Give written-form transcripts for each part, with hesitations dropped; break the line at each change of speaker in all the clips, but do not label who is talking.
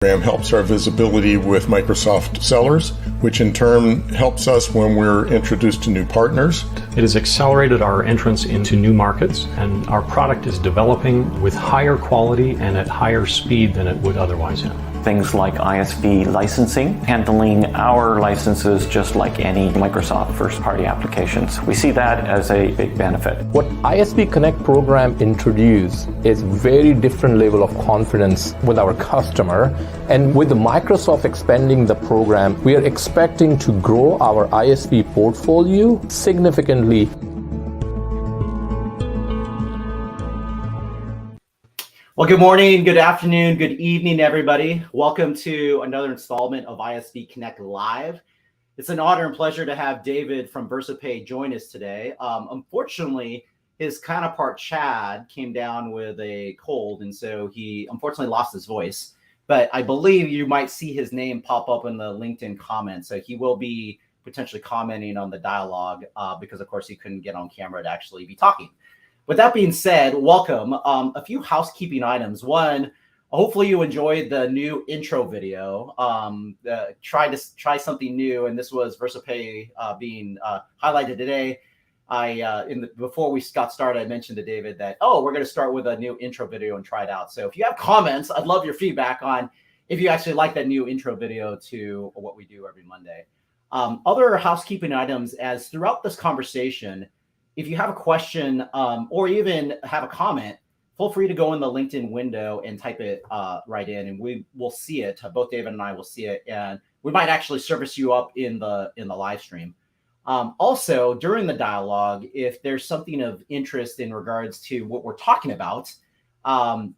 program helps our visibility with Microsoft sellers, which in turn helps us when we're introduced to new partners.
It has accelerated our entrance into new markets, and our product is developing with higher quality and at higher speed than it would otherwise have.
Things like ISV licensing, handling our licenses just like any Microsoft first-party applications. We see that as a big benefit.
What ISV Connect program introduced is very different level of confidence with our customer. And with the Microsoft expanding the program, we are expecting to grow our ISV portfolio significantly.
Well, good morning, good afternoon, good evening, everybody. Welcome to another installment of ISV Connect Live. It's an honor and pleasure to have David from Versapay join us today. Unfortunately, his counterpart, Chad, came down with a cold, and so he unfortunately lost his voice. But I believe you might see his name pop up in the LinkedIn comments, so he will be potentially commenting on the dialogue because, of course, he couldn't get on camera to actually be talking. With that being said, welcome. A few housekeeping items. One, hopefully you enjoyed the new intro video. Try something new, and this was Versapay being highlighted today. Before we got started, I mentioned to David that we're going to start with a new intro video and try it out. So if you have comments, I'd love your feedback on if you actually like that new intro video to what we do every Monday. Other housekeeping items, as throughout this conversation, if you have a question or even have a comment, feel free to go in the LinkedIn window and type it right in, and we will see it. Both David and I will see it, and we might actually service you up in the live stream. Also, during the dialogue, if there's something of interest in regards to what we're talking about,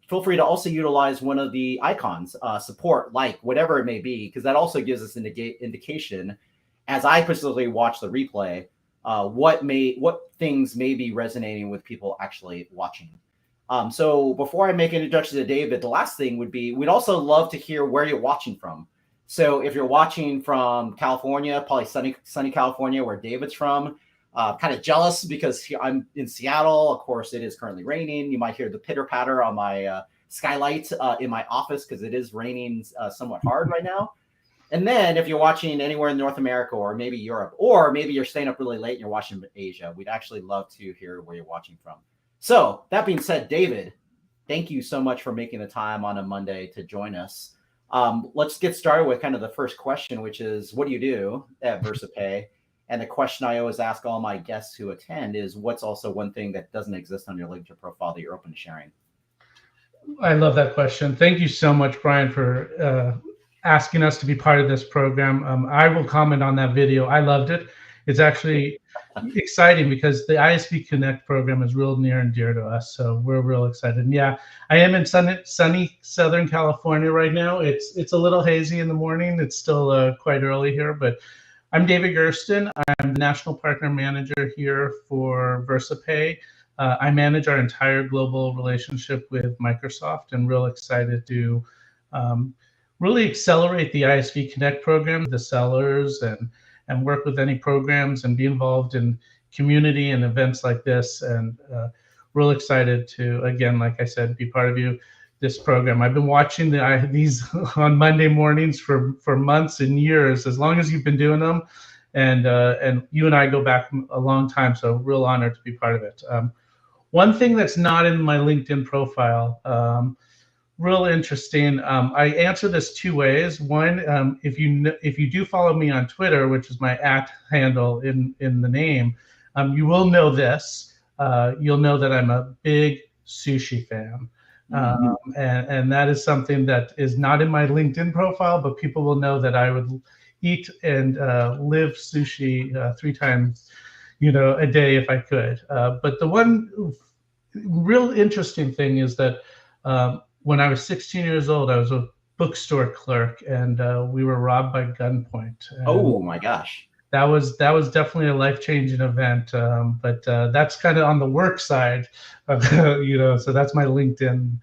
feel free to also utilize one of the icons, support, like, whatever it may be, because that also gives us an indication, as I personally watch the replay, what things may be resonating with people actually watching. So before I make an introduction to David, the last thing would be, we'd also love to hear where you're watching from. So if you're watching from California, probably sunny California, where David's from, kind of jealous because I'm in Seattle. Of course, it is currently raining. You might hear the pitter patter on my skylight in my office because it is raining somewhat hard right now. And then if you're watching anywhere in North America or maybe Europe, or maybe you're staying up really late and you're watching Asia, we'd actually love to hear where you're watching from. So that being said, David, thank you so much for making the time on a Monday to join us. Let's get started with kind of the first question, which is, what do you do at Versapay? And the question I always ask all my guests who attend is, what's also one thing that doesn't exist on your LinkedIn profile that you're open to sharing?
I love that question. Thank you so much, Brian, for asking us to be part of this program. I will comment on that video. I loved it. It's actually exciting because the ISV Connect program is real near and dear to us. So we're real excited. And yeah, I am in sunny Southern California right now. It's a little hazy in the morning. It's still quite early here, but I'm David Gersten. I'm the National Partner Manager here for Versapay. I manage our entire global relationship with Microsoft, and real excited to really accelerate the ISV Connect program, the sellers, and work with any programs and be involved in community and events like this. And real excited to, again, like I said, be part of this program. I've been watching these on Monday mornings for months and years, as long as you've been doing them. And you and I go back a long time, so real honor to be part of it. One thing that's not in my LinkedIn profile, real interesting. I answer this two ways. One, if you do follow me on Twitter, which is my @handle in the name, you will know this. You'll know that I'm a big sushi fan. And that is something that is not in my LinkedIn profile, but people will know that I would eat and live sushi 3 times, a day if I could. But the one real interesting thing is that when I was 16 years old, I was a bookstore clerk, and we were robbed by gunpoint. And
oh my gosh.
That was definitely a life-changing event. But that's kind of on the work side, so that's my LinkedIn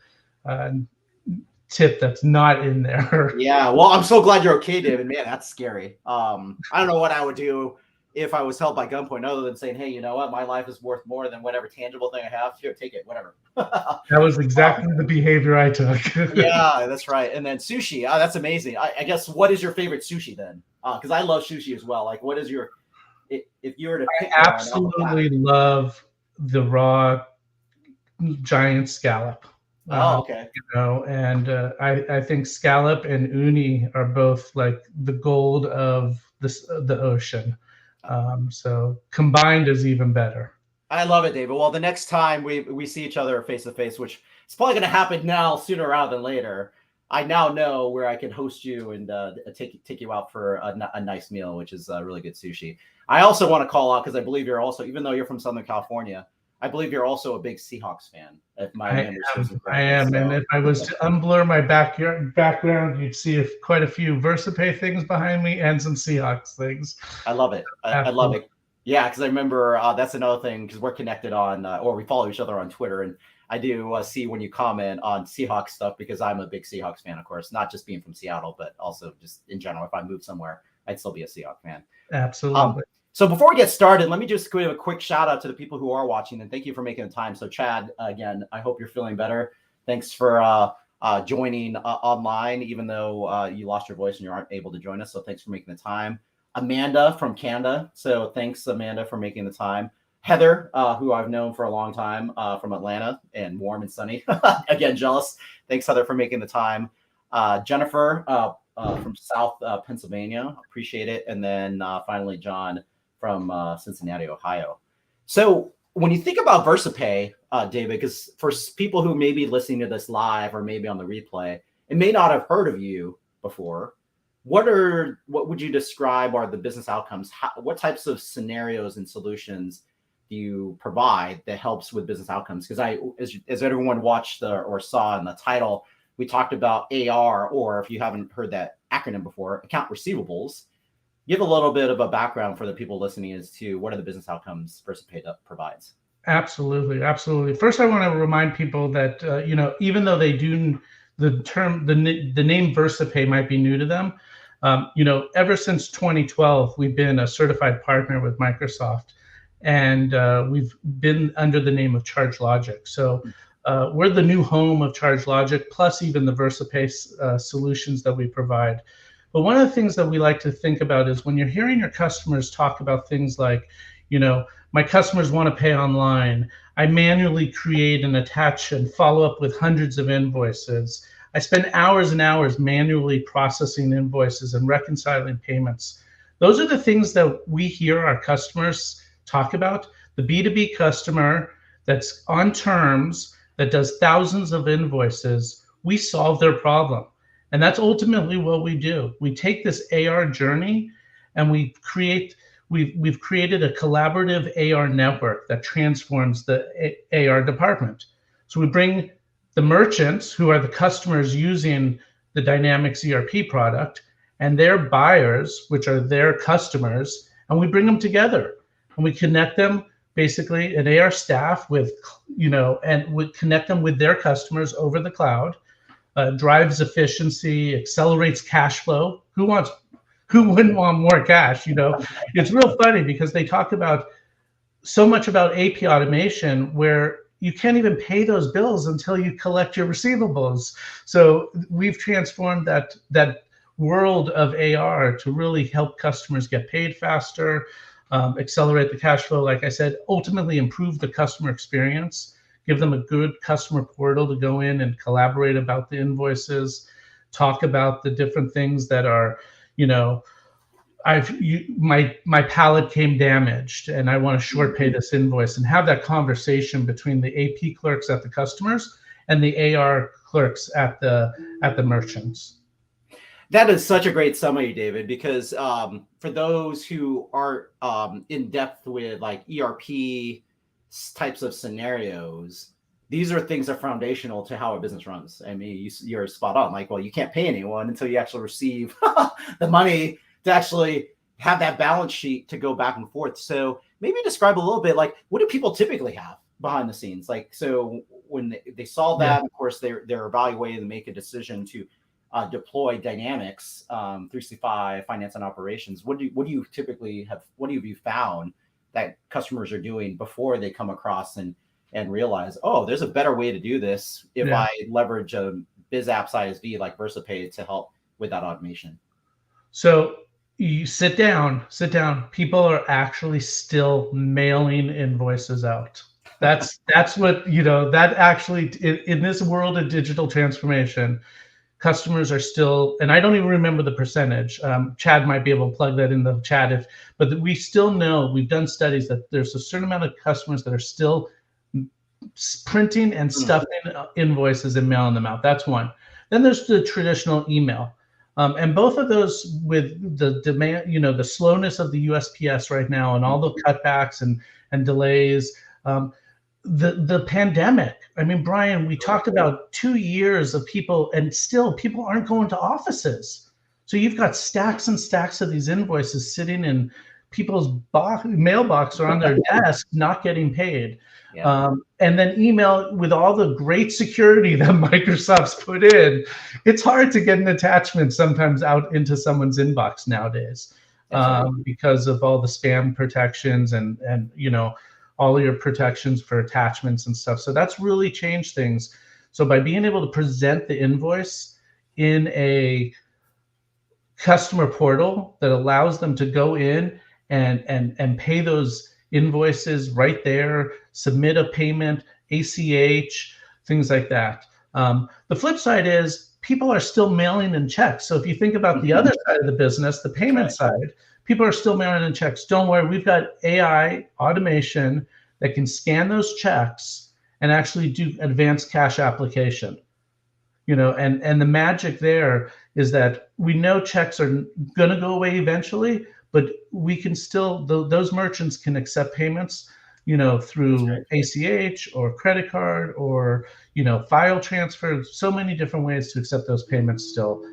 tip that's not in there.
Yeah, well, I'm so glad you're okay, David. Man, that's scary. I don't know what I would do if I was held by gunpoint, other than saying, hey, you know what, my life is worth more than whatever tangible thing I have. Here, take it, whatever.
That was exactly the behavior I took.
Yeah, that's right. And then sushi, that's amazing. I guess, what is your favorite sushi then? Because I love sushi as well. Like, what is your, if you were to pick
I absolutely love the raw giant scallop.
Okay.
And I think scallop and uni are both like the gold of the ocean. So combined is even better.
I love it, David. Well, the next time we see each other face to face, which is probably going to happen now sooner rather than later, I now know where I can host you and take you out for a nice meal, which is really good sushi. I also want to call out, because I believe you're also, even though you're from Southern California, I believe you're also a big Seahawks fan. If my memory serves me correctly.
I am, and if I was to unblur my background, you'd see quite a few Versapay things behind me and some Seahawks things.
I love it. I love it. Yeah, because I remember that's another thing, because we're connected on, or we follow each other on Twitter, and I do see when you comment on Seahawks stuff, because I'm a big Seahawks fan, of course, not just being from Seattle, but also just in general. If I moved somewhere, I'd still be a Seahawks fan.
Absolutely.
So before we get started, let me just give a quick shout out to the people who are watching, and thank you for making the time. So Chad, again, I hope you're feeling better. Thanks for joining online, even though you lost your voice and you aren't able to join us. So thanks for making the time. Amanda from Canada. So thanks, Amanda, for making the time. Heather, who I've known for a long time from Atlanta and warm and sunny. Again, jealous. Thanks, Heather, for making the time. Jennifer from South Pennsylvania. Appreciate it. And then finally, John from Cincinnati, Ohio. So when you think about Versapay, David, because for people who may be listening to this live or maybe on the replay and may not have heard of you before, what would you describe are the business outcomes? What types of scenarios and solutions do you provide that helps with business outcomes? Because as everyone watched or saw in the title, we talked about AR, or if you haven't heard that acronym before, account receivables. Give a little bit of a background for the people listening as to what are the business outcomes Versapay provides.
Absolutely. First, I want to remind people that even though they do the name Versapay might be new to them, ever since 2012 we've been a certified partner with Microsoft, and we've been under the name of ChargeLogic. So we're the new home of ChargeLogic, plus even the Versapay solutions that we provide. But one of the things that we like to think about is when you're hearing your customers talk about things like, my customers want to pay online, I manually create and attach and follow up with hundreds of invoices, I spend hours and hours manually processing invoices and reconciling payments. Those are the things that we hear our customers talk about. The B2B customer that's on terms, that does thousands of invoices, we solve their problem. And that's ultimately what we do. We take this AR journey and we've created a collaborative AR network that transforms the AR department. So we bring the merchants, who are the customers using the Dynamics ERP product, and their buyers, which are their customers, and we bring them together and we connect them, basically an AR staff with, and we connect them with their customers over the cloud. Drives efficiency, accelerates cash flow. Who wouldn't want more cash? It's real funny because they talk about so much about AP automation where you can't even pay those bills until you collect your receivables. So we've transformed that world of AR to really help customers get paid faster, accelerate the cash flow, like I said, ultimately improve the customer experience, give them a good customer portal to go in and collaborate about the invoices, talk about the different things that are, my pallet came damaged and I want to short pay this invoice, and have that conversation between the AP clerks at the customers and the AR clerks at the merchants.
That is such a great summary, David, because for those who aren't in depth with like ERP types of scenarios, these are things that are foundational to how a business runs. I mean, you're spot on. Like, well, you can't pay anyone until you actually receive the money to actually have that balance sheet to go back and forth. So maybe describe a little bit, like, what do people typically have behind the scenes? Like, so when they solve that, of course, they're evaluating and make a decision to deploy Dynamics 365 finance and operations, what do you typically have? What have you found that customers are doing before they come across and realize, oh, there's a better way to do this if I leverage a biz apps ISV like Versapay to help with that automation?
So you sit down. People are actually still mailing invoices out. That's what, that actually in this world of digital transformation, customers are still, and I don't even remember the percentage. Chad might be able to plug that in the chat but we still know, we've done studies that there's a certain amount of customers that are still printing and stuffing invoices and mailing them out. That's one. Then there's the traditional email. And both of those, with the demand, the slowness of the USPS right now and all the cutbacks and delays, the pandemic. I mean, Brian, we talked about 2 years of people, and still people aren't going to offices. So you've got stacks and stacks of these invoices sitting in people's mailbox or on their desk, not getting paid. Yeah. And then email, with all the great security that Microsoft's put in, it's hard to get an attachment sometimes out into someone's inbox nowadays, because of all the spam protections and all your protections for attachments and stuff. So that's really changed things. So by being able to present the invoice in a customer portal that allows them to go in and pay those invoices right there, submit a payment, ACH, things like that. The flip side is people are still mailing in checks. So if you think about the other side of the business, the payment side, people are still mailing in checks. Don't worry, we've got AI automation that can scan those checks and actually do advanced cash application. And the magic there is that we know checks are going to go away eventually, but we can still, those merchants can accept payments, through ACH or credit card or, file transfer, so many different ways to accept those payments still,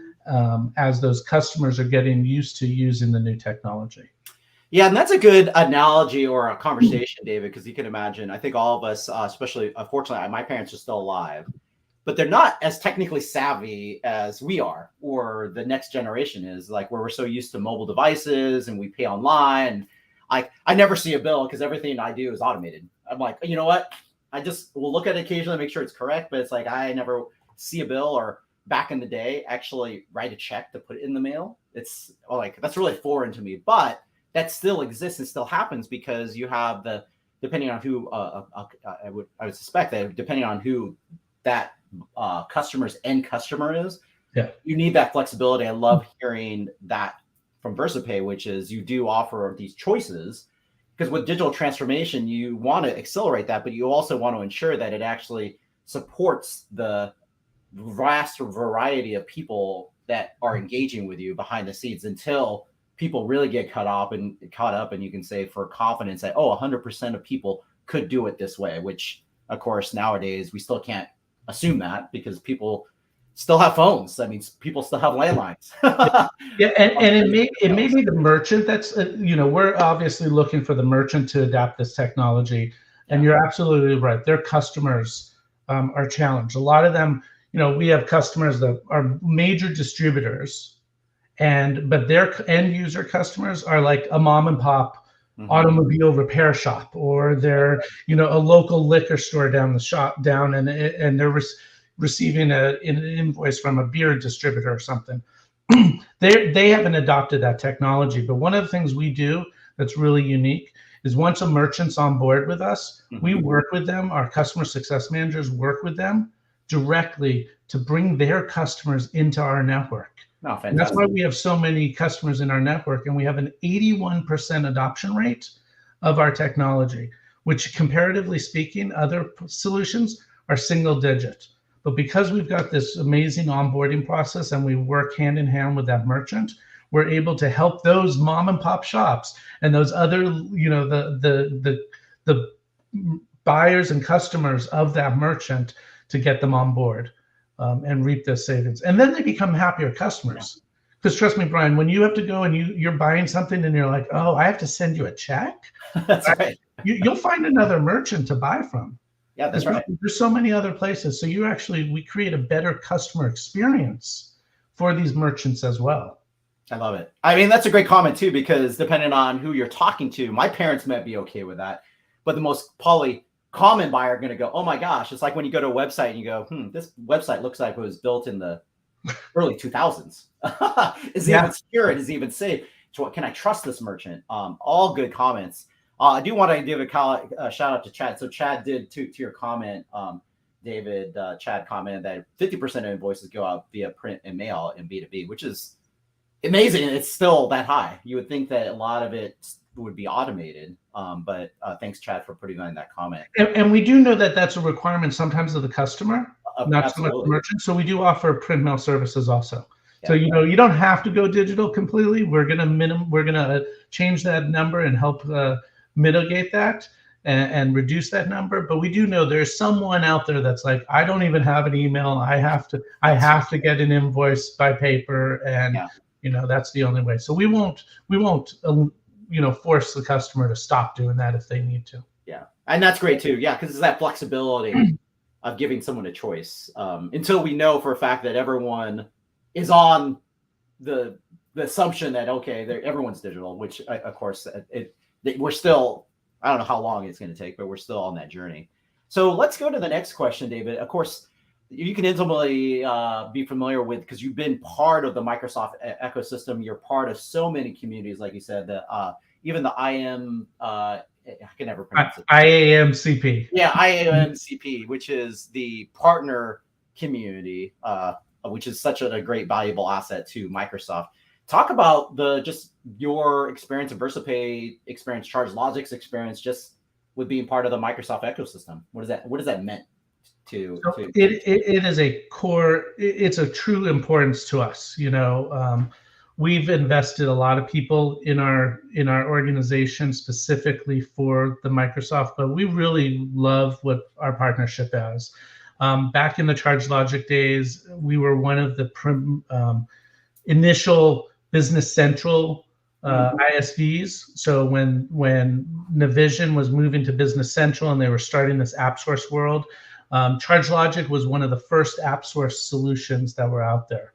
as those customers are getting used to using the new technology.
Yeah, and that's a good analogy or a conversation, David, because you can imagine, I think all of us, especially, unfortunately, my parents are still alive, but they're not as technically savvy as we are, or the next generation is, like, where we're so used to mobile devices and we pay online. I never see a bill because everything I do is automated. I'm like, you know what? I just will look at it occasionally, make sure it's correct, but it's like I never see a bill, or back in the day, actually write a check to put it in the mail. It's like, that's really foreign to me, but that still exists and still happens because you have depending on who, I would suspect that depending on who that customer's end customer is, you need that flexibility. I love hearing that from Versapay, which is you do offer these choices, because with digital transformation, you want to accelerate that, but you also want to ensure that it actually supports the vast variety of people that are engaging with you behind the scenes until people really get caught up and you can say for confidence that, 100% of people could do it this way, which of course nowadays we still can't assume that because people still have phones. I mean, people still have landlines.
Yeah, and it may be the merchant that's, we're obviously looking for the merchant to adapt this technology. And you're absolutely right. Their customers are challenged. A lot of them, we have customers that are major distributors, but their end user customers are like a mom and pop automobile repair shop, or they're, a local liquor store down and they're receiving an invoice from a beer distributor or something. They haven't adopted that technology. But one of the things we do that's really unique is once a merchant's on board with us, we work with them, our customer success managers work with them directly to bring their customers into our network.
Oh,
and that's why we have so many customers in our network, and we have an 81% adoption rate of our technology, which comparatively speaking, other solutions are single digit. But because we've got this amazing onboarding process and we work hand in hand with that merchant, we're able to help those mom and pop shops and those other, the buyers and customers of that merchant to get them on board and reap those savings. And then they become happier customers. Because trust me, Brian, when you have to go and you're buying something and you're like, I have to send you a check.
That's right.
You'll find another merchant to buy from.
Yeah, that's right.
There's so many other places. So we create a better customer experience for these merchants as well.
I love it. I mean, that's a great comment too, because depending on who you're talking to, my parents might be okay with that, but the most probably common buyer are going to go, oh my gosh. It's like when you go to a website and you go, this website looks like it was built in the early 2000s. Is it even secure? Is it even safe? Can I trust this merchant? All good comments. I do want to give a shout out to Chad. So Chad did to your comment, David, Chad commented that 50% of invoices go out via print and mail in B2B, which is amazing. It's still that high. You would think that a lot of it would be automated. But thanks, Chad, for putting on that comment.
And we do know that that's a requirement sometimes of the customer, not so much the merchant. So we do offer print mail services also. So, you don't have to go digital completely. We're going to change that number and help mitigate that and reduce that number. But we do know there's someone out there that's like, I don't even have an email. I have to get an invoice by paper. And, that's the only way. So we won't force the customer to stop doing that if they need to.
Yeah. And that's great too. Yeah. Because it's that flexibility of giving someone a choice until we know for a fact that everyone is on the assumption that, everyone's digital, which of course we're still, I don't know how long it's going to take, but we're still on that journey. So let's go to the next question, David. Of course, you can intimately be familiar with, because you've been part of the Microsoft ecosystem. You're part of so many communities, like you said, even the I can never pronounce it.
IAMCP.
Yeah, IAMCP, which is the partner community, which is such a great, valuable asset to Microsoft. Talk about just your experience of Versapay experience, ChargeLogic's experience, just with being part of the Microsoft ecosystem. What does that mean to?
It is a core. It's a true importance to us. We've invested a lot of people in our organization specifically for the Microsoft, but we really love what our partnership is. Back in the ChargeLogic days, we were one of the initial Business Central ISVs. So when Navision was moving to Business Central and they were starting this AppSource world, ChargeLogic was one of the first AppSource solutions that were out there.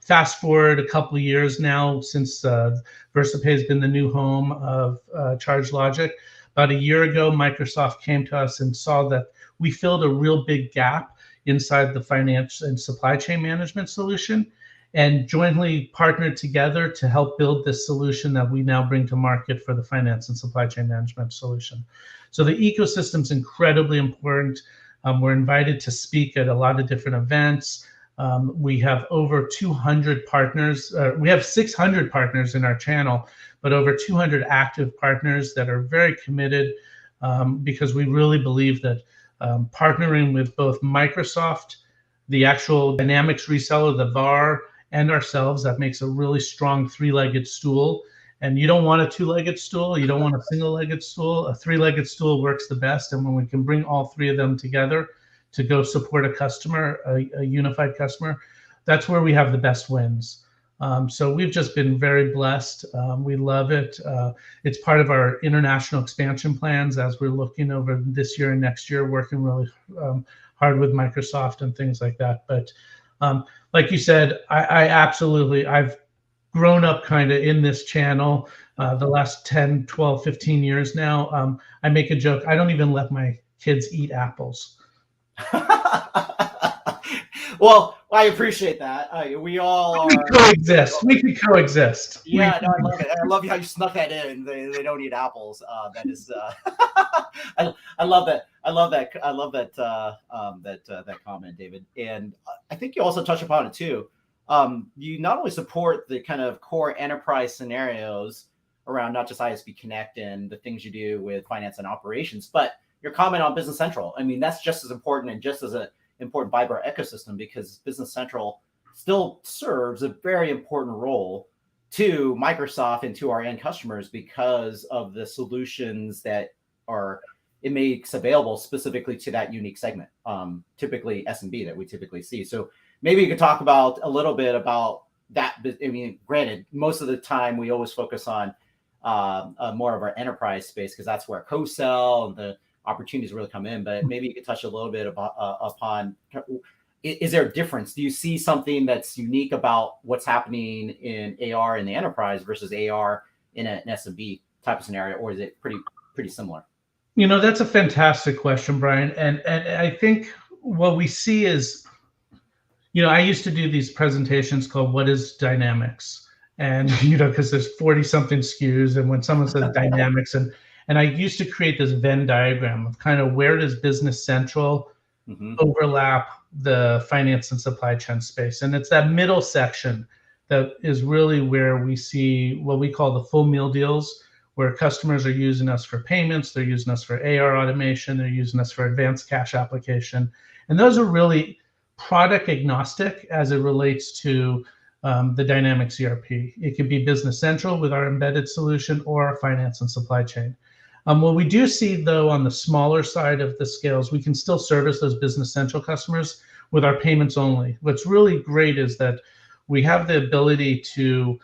Fast forward a couple of years now since Versapay has been the new home of ChargeLogic. About a year ago, Microsoft came to us and saw that we filled a real big gap inside the finance and supply chain management solution, and jointly partnered together to help build this solution that we now bring to market for the finance and supply chain management solution. So the ecosystem is incredibly important. We're invited to speak at a lot of different events. We have over 200 partners. We have 600 partners in our channel, but over 200 active partners that are very committed because we really believe that partnering with both Microsoft, the actual Dynamics reseller, the VAR, and ourselves, that makes a really strong three-legged stool. And you don't want a two-legged stool. You don't want a single-legged stool. A three-legged stool works the best. And when we can bring all three of them together to go support a customer, a unified customer, that's where we have the best wins. So we've just been very blessed. We love it. It's part of our international expansion plans as we're looking over this year and next year, working really hard with Microsoft and things like that. But like you said, I've grown up kind of in this channel the last 10, 12, 15 years now. I make a joke. I don't even let my kids eat apples.
Well, I appreciate that. We all
coexist. We can coexist.
Yeah, no, I love it. I love how you snuck that in. They don't eat apples. That is, I love that. I love that. I love that. That comment, David. And I think you also touch upon it too. You not only support the kind of core enterprise scenarios around not just ISV Connect and the things you do with finance and operations, but your comment on Business Central. I mean, that's just as important and just as an important by our ecosystem, because Business Central still serves a very important role to Microsoft and to our end customers because of the solutions that it makes available specifically to that unique segment, typically SMB that we typically see. So maybe you could talk about a little bit about that. I mean, granted, most of the time we always focus on more of our enterprise space because that's where co-sell and the opportunities really come in. But maybe you could touch a little bit about upon is there a difference? Do you see something that's unique about what's happening in AR in the enterprise versus AR in an SMB type of scenario, or is it pretty similar?
That's a fantastic question, Brian. And I think what we see is, I used to do these presentations called What is Dynamics? And, because there's 40 something SKUs. And when someone says Dynamics, and I used to create this Venn diagram of kind of where does Business Central overlap the finance and supply chain space. And it's that middle section that is really where we see what we call the full meal deals, where customers are using us for payments, they're using us for AR automation, they're using us for advanced cash application. And those are really product agnostic as it relates to the Dynamics ERP. It could be Business Central with our embedded solution or finance and supply chain. What we do see, though, on the smaller side of the scales, we can still service those Business Central customers with our payments only. What's really great is that we have the ability to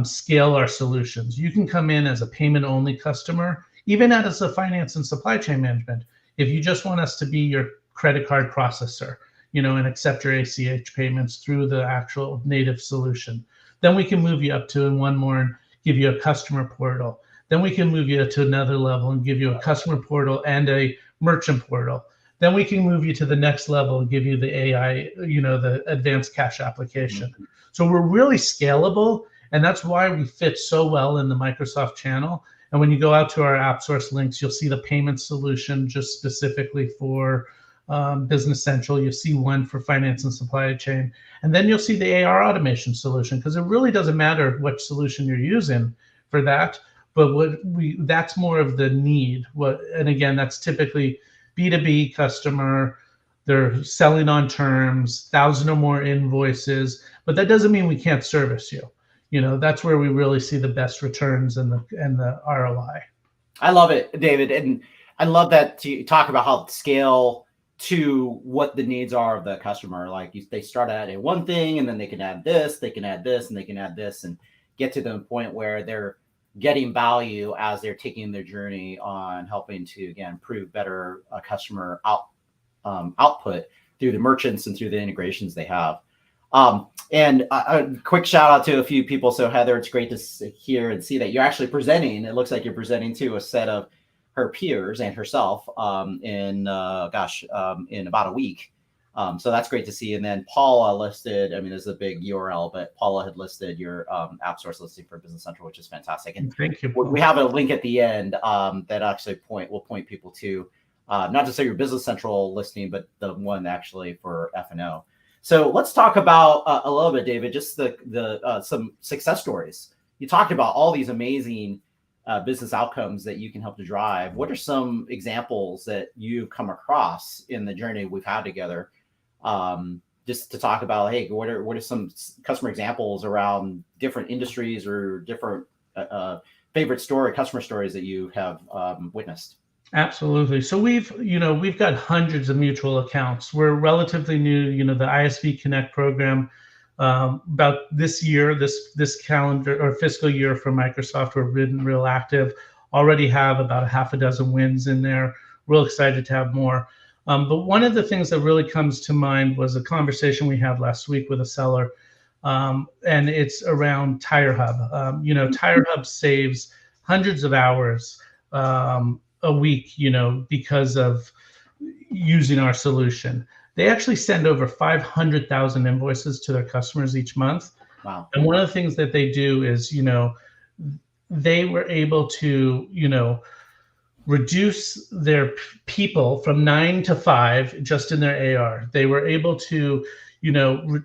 scale our solutions. You can come in as a payment only customer, even as a finance and supply chain management. If you just want us to be your credit card processor, and accept your ACH payments through the actual native solution, then we can move you up to one more and give you a customer portal. Then we can move you to another level and give you a customer portal and a merchant portal. Then we can move you to the next level and give you the AI, the advanced cash application. So we're really scalable. And that's why we fit so well in the Microsoft channel. And when you go out to our app source links, you'll see the payment solution just specifically for Business Central. You'll see one for finance and supply chain. And then you'll see the AR automation solution, because it really doesn't matter what solution you're using for that. But that's more of the need. And again, that's typically B2B customer. They're selling on terms, 1,000 or more invoices. But that doesn't mean we can't service you. That's where we really see the best returns and the ROI.
I love it, David. And I love that you talk about how to scale to what the needs are of the customer. Like they start out at one thing, and then they can add this, they can add this, and they can add this, and get to the point where they're getting value as they're taking their journey on helping to, again, prove better customer output through the merchants and through the integrations they have. And a quick shout out to a few people. So Heather, it's great to hear and see that you're actually presenting. It looks like you're presenting to a set of her peers and herself in about a week. So that's great to see. And then Paula listed, this is a big URL, but Paula had listed your app source listing for Business Central, which is fantastic. And
thank you.
We have a link at the end that actually will point people to not just your Business Central listing, but the one actually for F&O. So let's talk about a little bit, David, just the some success stories. You talked about all these amazing business outcomes that you can help to drive. What are some examples that you've come across in the journey we've had together? Just to talk about, hey, what are some customer examples around different industries or different favorite customer stories that you have witnessed? Absolutely.
So we've got hundreds of mutual accounts. We're relatively new, the ISV Connect program. About this year, this calendar or fiscal year for Microsoft, we've been real active. Already have about a half a dozen wins in there. Real excited to have more. But one of the things that really comes to mind was a conversation we had last week with a seller, and it's around Tire Hub. Tire Hub saves hundreds of hours a week, because of using our solution. They actually send over 500,000 invoices to their customers each month.
Wow.
And one of the things that they do is, they were able to, reduce their people from 9 to 5 just in their AR. They were able to,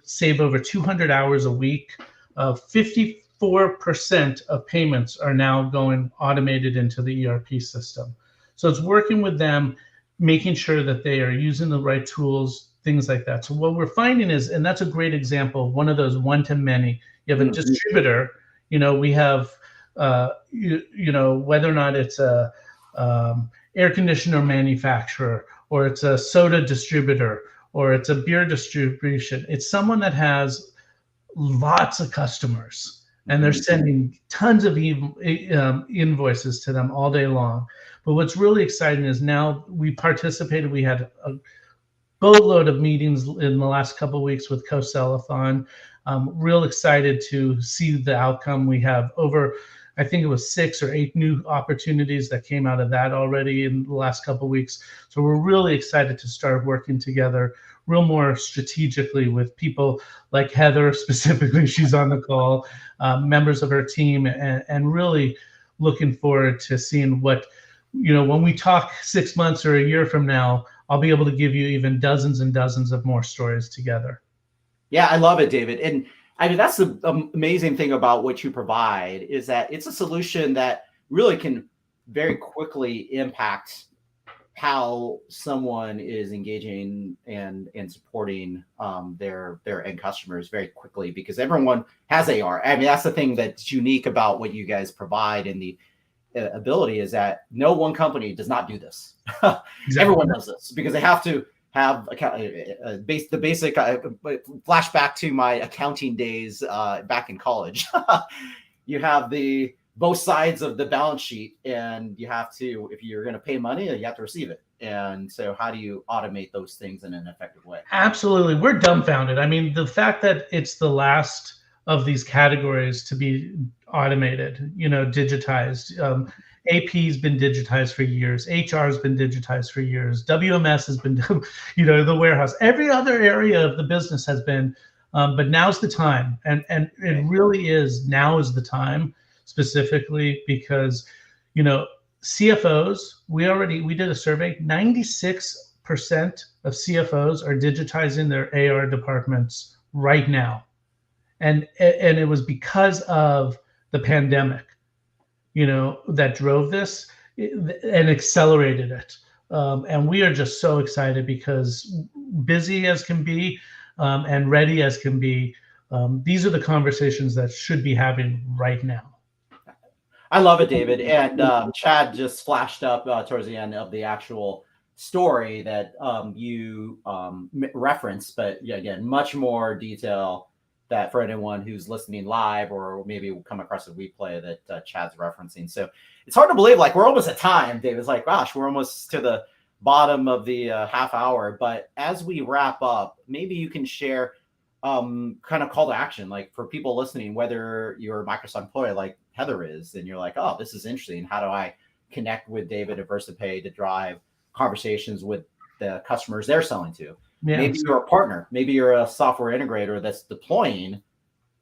save over 200 hours a week. 54% of payments are now going automated into the ERP system. So it's working with them, making sure that they are using the right tools, things like that. So what we're finding is, and that's a great example of one of those one-to-many. You have a distributor, we have, whether or not it's a air conditioner manufacturer, or it's a soda distributor, or it's a beer distribution. It's someone that has lots of customers, and they're sending tons of invoices to them all day long. But what's really exciting is now we participated. We had boatload of meetings in the last couple of weeks with Co-Sellathon. Real excited to see the outcome. We have over, I think it was 6 or 8 new opportunities that came out of that already in the last couple of weeks. So we're really excited to start working together real more strategically with people like Heather, specifically, she's on the call, members of her team, and really looking forward to seeing what, when we talk 6 months or a year from now, I'll be able to give you even dozens and dozens of more stories together.
Yeah, I love it, David. And I mean, that's the amazing thing about what you provide is that it's a solution that really can very quickly impact how someone is engaging and supporting their end customers very quickly, because everyone has AR. I mean, that's the thing that's unique about what you guys provide, and the ability is that no one company does not do this. Exactly. Everyone does this because they have to have the basic flashback to my accounting days back in college. You have both sides of the balance sheet, and you have to, if you're going to pay money, you have to receive it. And so how do you automate those things in an effective way? Absolutely.
We're dumbfounded. I mean, the fact that it's the last of these categories to be automated, digitized. AP's been digitized for years. HR has been digitized for years. WMS has been, the warehouse. Every other area of the business has been, but now's the time. And it really is, now is the time, specifically because, CFOs, we did a survey, 96% of CFOs are digitizing their AR departments right now. And it was because of the pandemic, that drove this and accelerated it. And we are just so excited because busy as can be and ready as can be, these are the conversations that should be having right now.
I love it, David. And Chad just flashed up towards the end of the actual story that you referenced, but again, much more detail that for anyone who's listening live or maybe will come across a replay that Chad's referencing. So it's hard to believe, like, we're almost at time. David's like, gosh, we're almost to the bottom of the half hour. But as we wrap up, maybe you can share kind of call to action, like for people listening, whether you're a Microsoft employee like Heather is, and you're like, oh, this is interesting. How do I connect with David at Versapay to drive conversations with the customers they're selling to? Yeah. Maybe you're a partner. Maybe you're a software integrator that's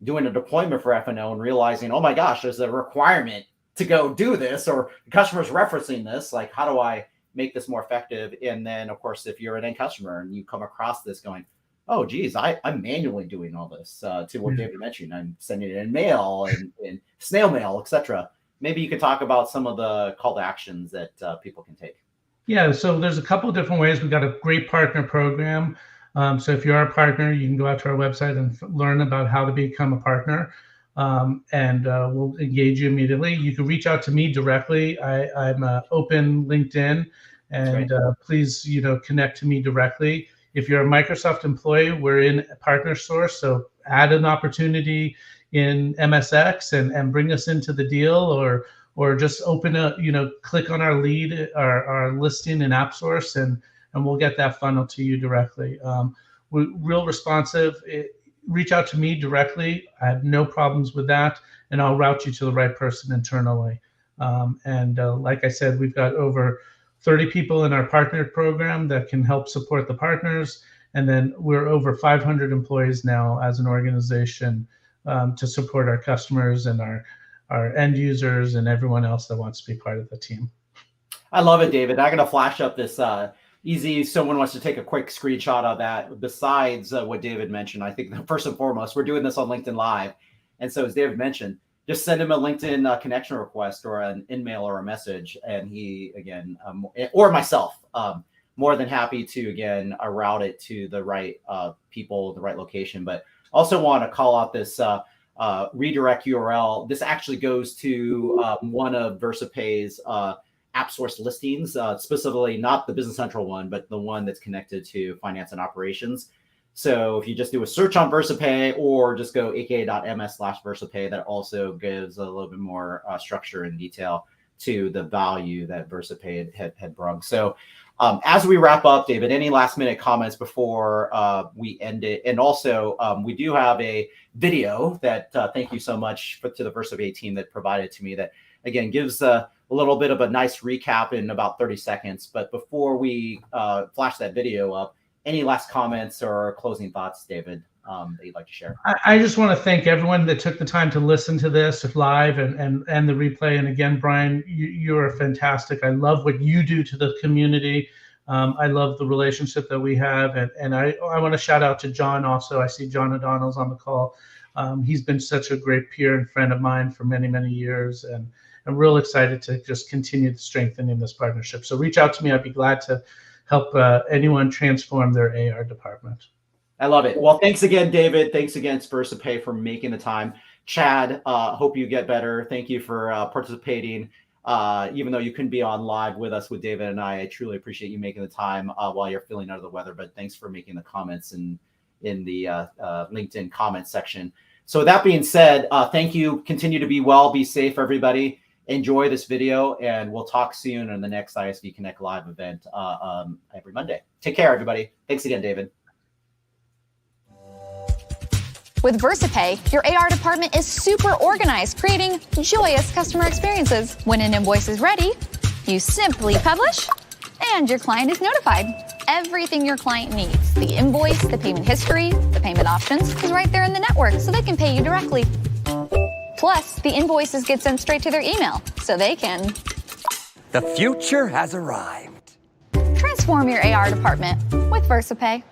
doing a deployment for F&O and realizing, oh my gosh, there's a requirement to go do this, or the customer's referencing this. Like, how do I make this more effective? And then, of course, if you're an end customer and you come across this going, oh, geez, I'm manually doing all this, to what David mentioned. I'm sending it in mail and snail mail, etc. Maybe you could talk about some of the call to actions that people can take.
Yeah, so there's a couple of different ways. We've got a great partner program. So if you're a partner, you can go out to our website and learn about how to become a partner, and we'll engage you immediately. You can reach out to me directly. I'm open LinkedIn, and please, connect to me directly. If you're a Microsoft employee, we're in Partner Source, so add an opportunity in MSX and bring us into the deal, or just open click on our lead, our listing in AppSource, and we'll get that funnel to you directly. We're real responsive. Reach out to me directly. I have no problems with that, and I'll route you to the right person internally. Like I said, we've got over 30 people in our partner program that can help support the partners. And then we're over 500 employees now as an organization to support our customers and our end users and everyone else that wants to be part of the team.
I love it, David. I'm going to flash up this easy. Someone wants to take a quick screenshot of that. Besides what David mentioned, I think first and foremost, we're doing this on LinkedIn Live. And so as David mentioned, just send him a LinkedIn connection request or an email or a message. And he, again, or myself, more than happy to, again, route it to the right people, the right location. But also want to call out this redirect URL. This actually goes to one of Versapay's AppSource listings, specifically not the Business Central one, but the one that's connected to finance and operations. So if you just do a search on Versapay or just go aka.ms/Versapay, that also gives a little bit more structure and detail to the value that Versapay had brought. So as we wrap up, David, any last minute comments before we end it? And also, we do have a video that thank you so much to the Versapay team that provided to me that, again, gives a little bit of a nice recap in about 30 seconds. But before we flash that video up, any last comments or closing thoughts, David, that you'd like to share?
I just want to thank everyone that took the time to listen to this live and the replay. And again, Brian, you're fantastic. I love what you do to the community. I love the relationship that we have. And I want to shout out to John also. I see John O'Donnell's on the call. He's been such a great peer and friend of mine for many, many years. And I'm real excited to just continue strengthening this partnership. So reach out to me. I'd be glad to help anyone transform their AR department.
I love it. Well, thanks again, David. Thanks again, Versapay, for making the time. Chad, hope you get better. Thank you for participating. Even though you couldn't be on live with us with David and I truly appreciate you making the time while you're feeling under the weather. But thanks for making the comments in the LinkedIn comment section. So that being said, thank you. Continue to be well. Be safe, everybody. Enjoy this video, and we'll talk soon in the next ISV Connect Live event every Monday. Take care, everybody. Thanks again, David.
With Versapay, your AR department is super organized, creating joyous customer experiences. When an invoice is ready, you simply publish, and your client is notified. Everything your client needs, the invoice, the payment history, the payment options, is right there in the network, so they can pay you directly. Plus, the invoices get sent straight to their email, so they can...
The future has arrived.
Transform your AR department with Versapay.